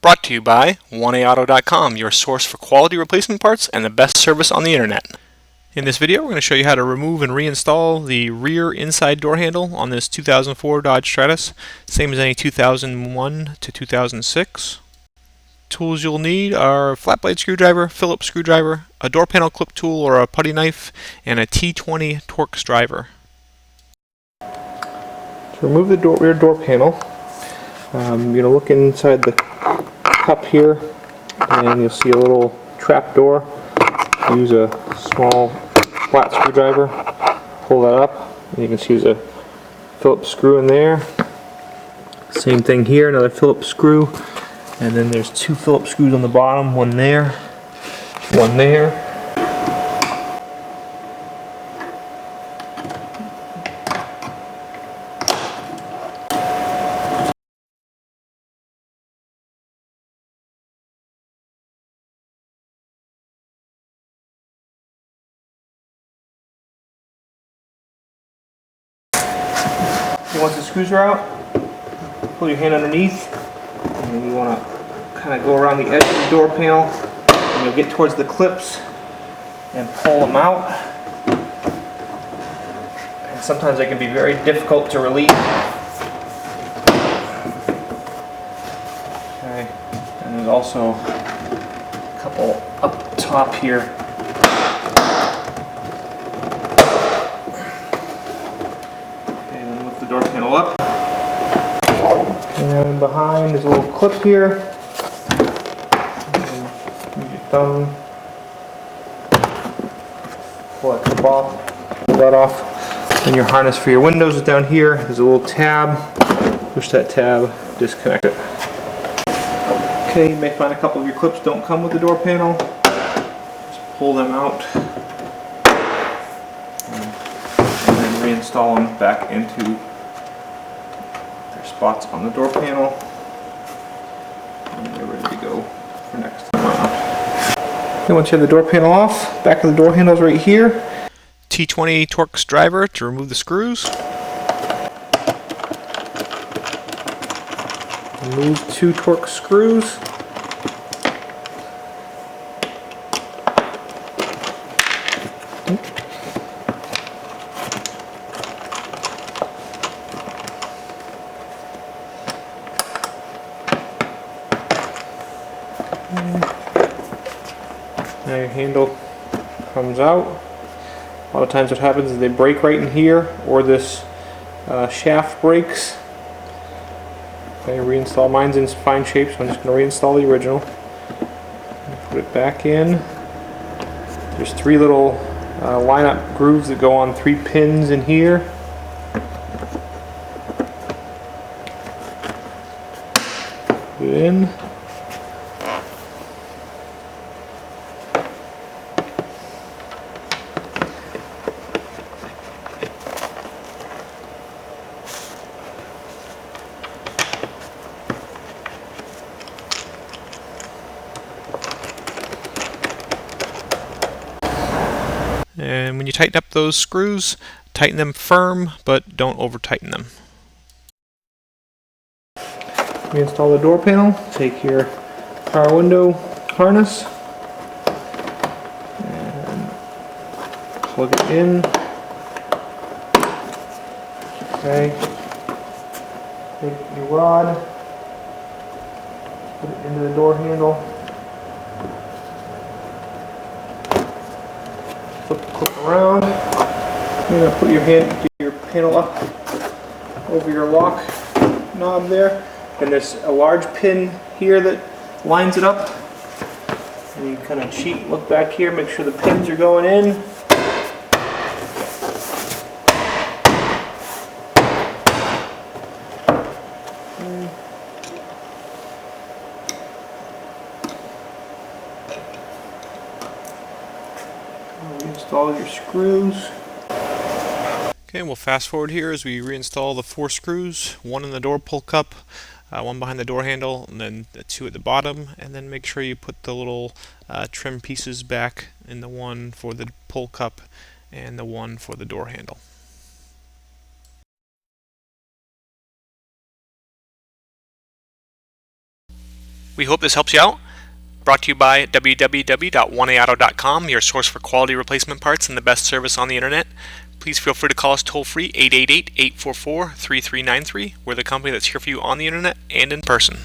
Brought to you by 1AAuto.com, your source for quality replacement parts and the best service on the internet. In this video, we're going to show you how to remove and reinstall the rear inside door handle on this 2004 Dodge Stratus, same as any 2001 to 2006. Tools you'll need are a flat blade screwdriver, Phillips screwdriver, a door panel clip tool or a putty knife, and a T20 Torx driver. To remove the rear door panel, you're going to look inside the cup here and you'll see a little trap door. Use a small flat screwdriver, pull that up, and you can see there's a Phillips screw in there. Same thing here, another Phillips screw, and then there's two Phillips screws on the bottom, one there, one there. Once the screws are out, pull your hand underneath, and then you want to kind of go around the edge of the door panel, and you'll get towards the clips and pull them out. And sometimes they can be very difficult to release. Okay, and there's also a couple up top here. The door panel up, and behind is a little clip here. Use your thumb, pull that clip off, pull that off. And your harness for your windows is down here. There's a little tab. Push that tab, disconnect it. Okay, you may find a couple of your clips don't come with the door panel. Just pull them out and then reinstall them back into spots on the door panel, and they're ready to go for next time around. And once you have the door panel off, back of the door handle is right here. T20 Torx driver to remove the screws. Remove two Torx screws. Now your handle comes out. A lot of times what happens is they break right in here, or this shaft breaks. Okay, reinstall. Mine's in fine shape, so I'm just going to reinstall the original. Put it back in. There's three little line-up grooves that go on 3 pins in here. Put it in. And when you tighten up those screws, tighten them firm, but don't over tighten them. Reinstall the door panel. Take your power window harness and plug it in. Okay. Take your rod, put it into the door handle. Flip the clip around. You're going to put your panel up over your lock knob there. And there's a large pin here that lines it up. And you kind of cheat, look back here, make sure the pins are going in. Reinstall your screws. Okay, we'll fast forward here as we reinstall the 4 screws, one in the door pull cup, one behind the door handle, and then the 2 at the bottom, and then make sure you put the little trim pieces back in the one for the pull cup and the one for the door handle. We hope this helps you out. Brought to you by www.1aauto.com, your source for quality replacement parts and the best service on the internet. Please feel free to call us toll-free 888-844-3393. We're the company that's here for you on the internet and in person.